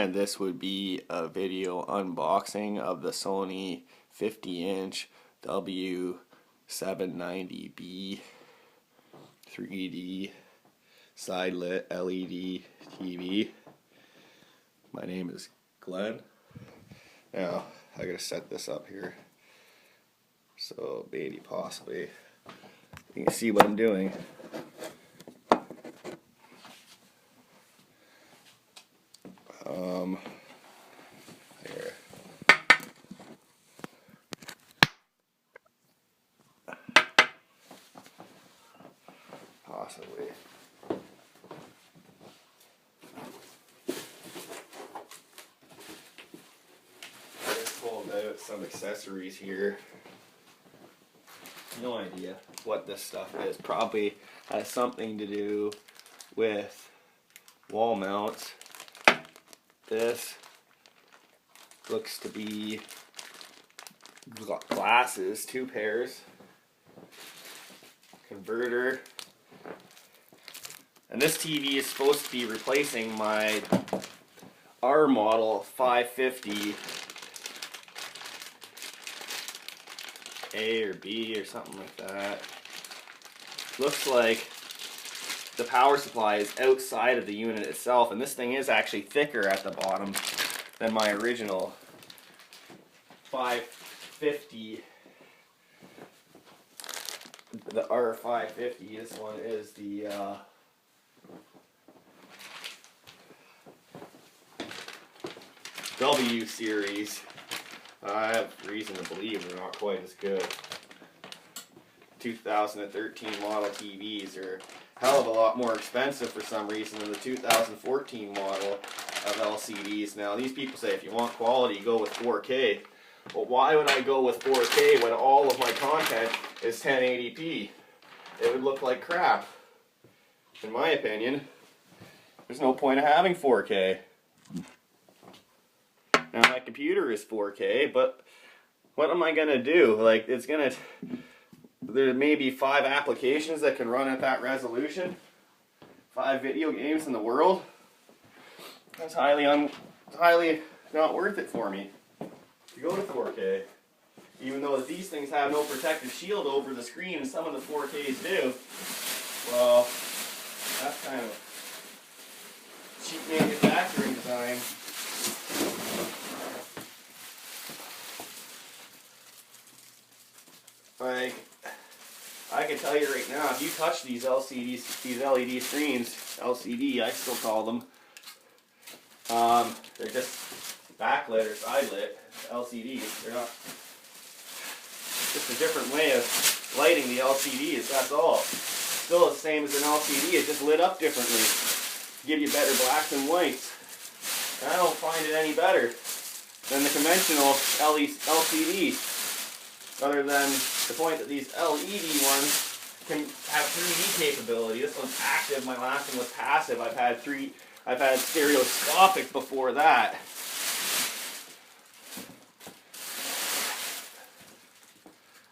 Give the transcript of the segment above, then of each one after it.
and this would be a video unboxing of the Sony 50-inch W790B 3D side lit LED TV. My name is Glenn. Now I gotta set this up here so maybe possibly you can see what I'm doing. Here. Possibly. I just pulled out some accessories here. No idea what this stuff is. Probably has something to do with wall mounts. This looks to be glasses, 2 pairs, converter, and this TV is supposed to be replacing my R model 550 A or B or something like that. Looks like the power supply is outside of the unit itself, and this thing is actually thicker at the bottom than my original 550. The R550. This one is the W series. I have reason to believe they're not quite as good. 2013 model TVs are a hell of a lot more expensive for some reason than the 2014 model of LCDs. Now these people say if you want quality, go with 4K. Well, why would I go with 4K when all of my content is 1080p? It would look like crap. In my opinion, there's no point of having 4K. Now my computer is 4K, but what am I gonna do? Like, it's gonna, there may be 5 applications that can run at that resolution. 5 video games in the world. That's highly not worth it for me to go to 4K. Even though these things have no protective shield over the screen, and some of the 4Ks do. Well, that's kind of cheap manufacturing design. Like, I can tell you right now, if you touch these LCDs, these LED screens, LCD I still call them, they're just backlit or side lit LCDs. They're not, just a different way of lighting the LCDs, that's all. Still the same as an LCD, it's just lit up differently. Give you better blacks and whites. And I don't find it any better than the conventional LCD. Other than the point that these LED ones can have 3D capability. This one's active, my last one was passive. I've had stereoscopic before that.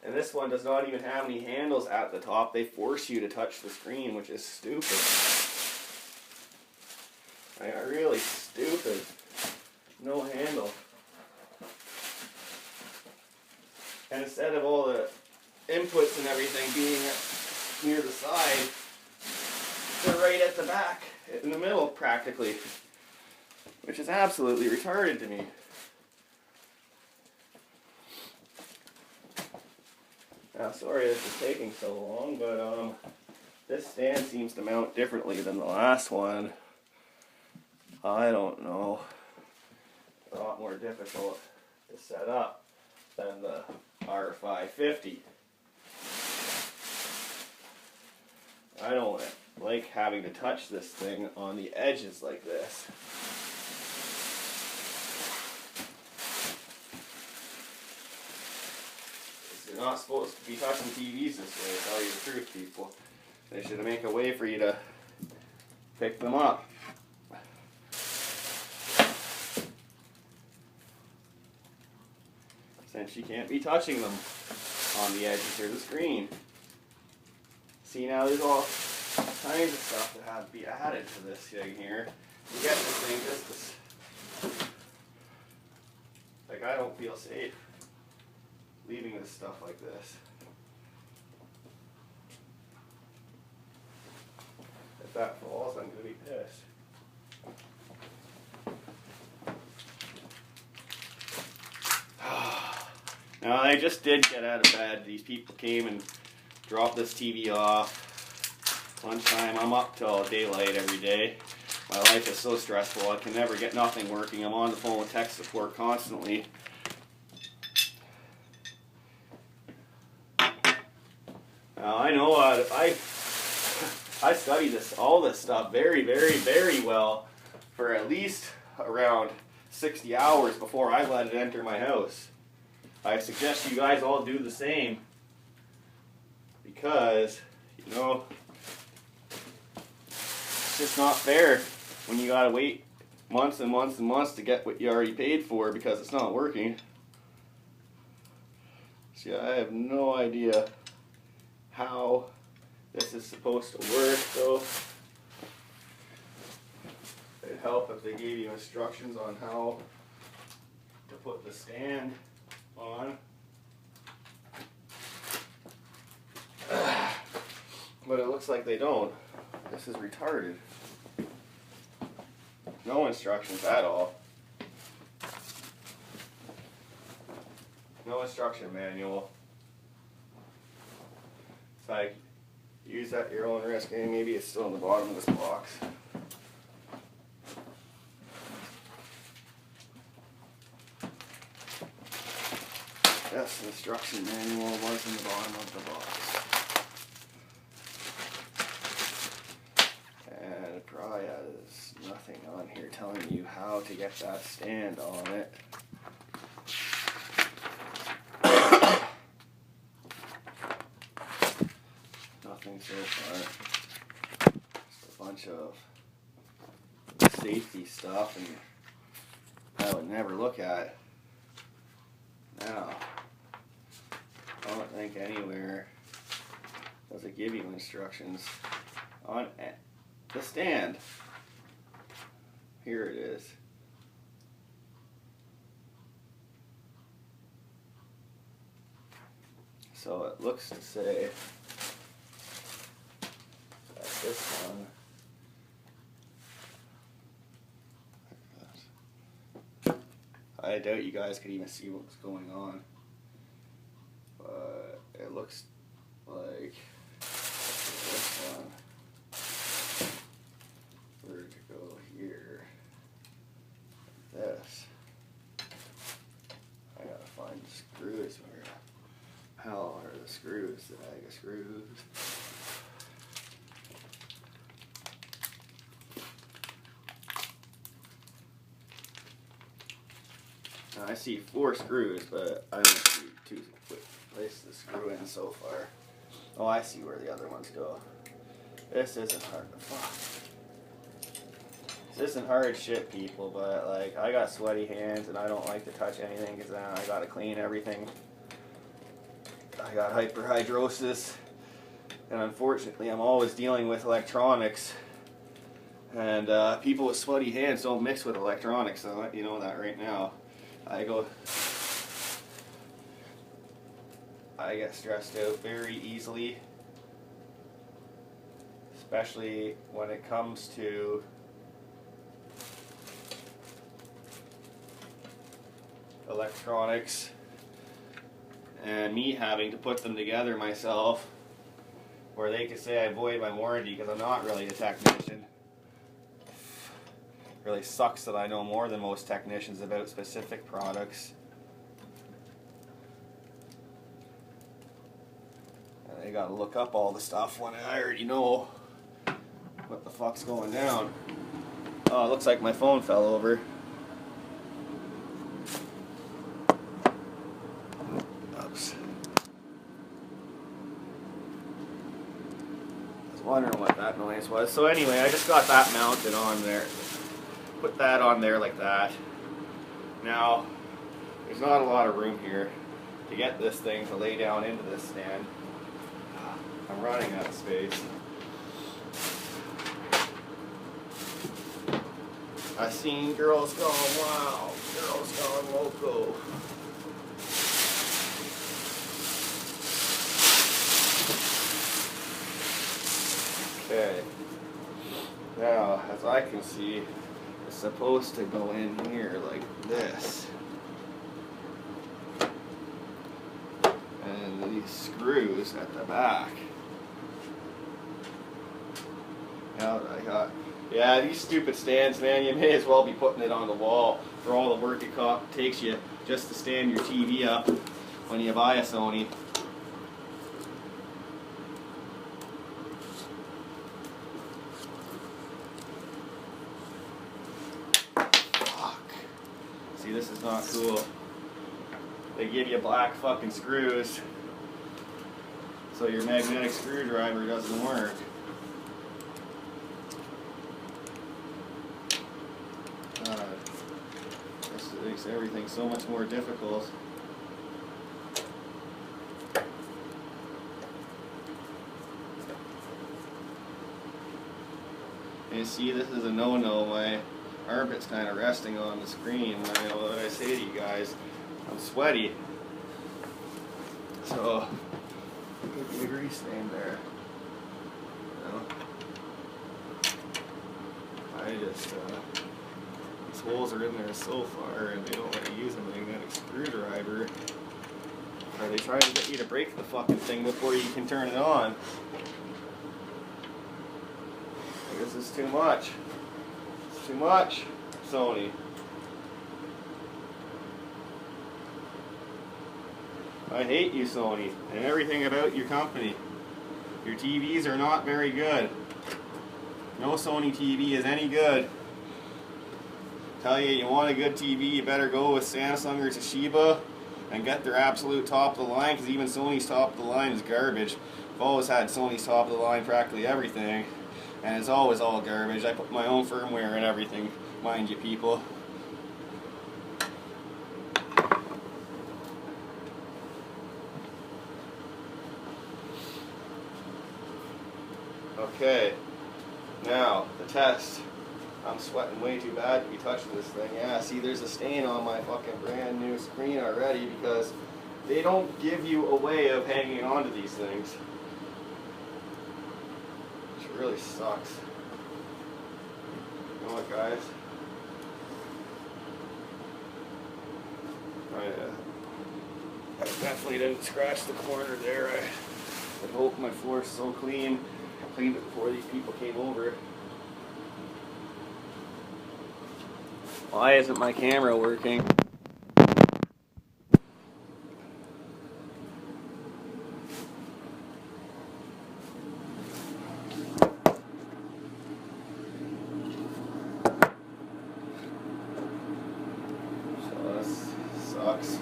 And this one does not even have any handles at the top. They force you to touch the screen, which is stupid. Really stupid. No handle. And instead of all the inputs and everything being near the side, they're right at the back, in the middle practically, which is absolutely retarded to me. Now, sorry this is taking so long, but this stand seems to mount differently than the last one. I don't know. It's a lot more difficult to set up than the R550. I don't like having to touch this thing on the edges like this. You're not supposed to be touching TVs this way, to tell you the truth, people. They should make a way for you to pick them up. Since you can't be touching them on the edges of the screen. See, now there's all kinds of stuff that has to be added to this thing here. You get this thing just Like, I don't feel safe leaving this stuff like this. If that falls, I'm gonna be pissed. Now, I just did get out of bed. These people came and dropped this TV off. Lunchtime, I'm up till daylight every day. My life is so stressful, I can never get nothing working. I'm on the phone with tech support constantly. Now, I know I study all this stuff very, very, very well for at least around 60 hours before I let it enter my house. I suggest you guys all do the same, because, you know, it's just not fair when you gotta wait months and months and months to get what you already paid for because it's not working. See, I have no idea how this is supposed to work, though. It'd help if they gave you instructions on how to put the stand on. But it looks like they don't. This is retarded. No instructions at all. No instruction manual. It's like, use at your own risk. And maybe it's still in the bottom of this box. Yes, the instruction manual was in the bottom of the box. And it probably has nothing on here telling you how to get that stand on it. Nothing so far. Just a bunch of safety stuff, and I would never look at. Now, I don't think anywhere does it give you instructions on the stand. Here it is. So it looks to say that this one, I doubt you guys could even see what's going on, but it looks like this one were to go here, like this. I gotta find the screws. Where the hell are the screws? The bag of screws. I see 4 screws, but I don't see 2 places to screw in so far. Oh, I see where the other ones go. This isn't hard to fuck. This isn't hard shit, people, but like, I got sweaty hands and I don't like to touch anything because then I gotta clean everything. I got hyperhidrosis, and unfortunately I'm always dealing with electronics. And people with sweaty hands don't mix with electronics, I'll let you know that right now. I get stressed out very easily, especially when it comes to electronics and me having to put them together myself, where they could say I void my warranty because I'm not really a technician. Really sucks that I know more than most technicians about specific products. And they gotta look up all the stuff when I already know what the fuck's going down. Oh, it looks like my phone fell over. Oops. I was wondering what that noise was. So anyway, I just got that mounted on there. Put that on there like that. Now, there's not a lot of room here to get this thing to lay down into this stand. I'm running out of space. I've seen girls going wild, girls going loco. Okay. Now, as I can see, it's supposed to go in here like this. And these screws at the back. Now that I got, yeah, these stupid stands, man, you may as well be putting it on the wall for all the work it takes you just to stand your TV up when you buy a Sony. See, this is not cool. They give you black fucking screws so your magnetic screwdriver doesn't work. This makes everything so much more difficult. And you see, this is a no-no. My armpit's kind of resting on the screen. I know what I say to you guys. I'm sweaty. So, could be a grease stain there. You know? I just, these holes are in there so far and they don't let you use a magnetic screwdriver. Or they try to get you to break the fucking thing before you can turn it on. This is too much. It's too much, Sony. I hate you, Sony, and everything about your company. Your TVs are not very good. No Sony TV is any good. Tell you, you want a good TV, you better go with Samsung or Toshiba and get their absolute top of the line, because even Sony's top of the line is garbage. I've always had Sony's top of the line practically everything, and it's always all garbage. I put my own firmware and everything, mind you people. Okay, now the test. I'm sweating way too bad to be touching this thing. Yeah, see, there's a stain on my fucking brand new screen already because they don't give you a way of hanging on to these things. Which really sucks. You know what, guys? I definitely didn't scratch the corner there. I hope my floor's so clean. I cleaned it before these people came over. Why isn't my camera working? So this sucks.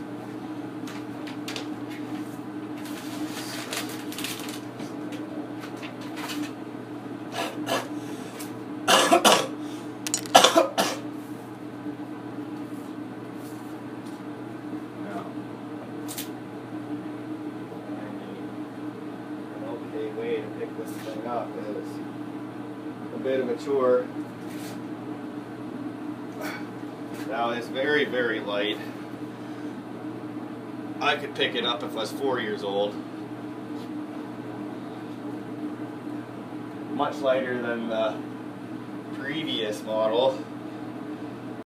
Way to pick this thing up is a bit of a chore. Now it's very, very light. I could pick it up if I was 4 years old. Much lighter than the previous model.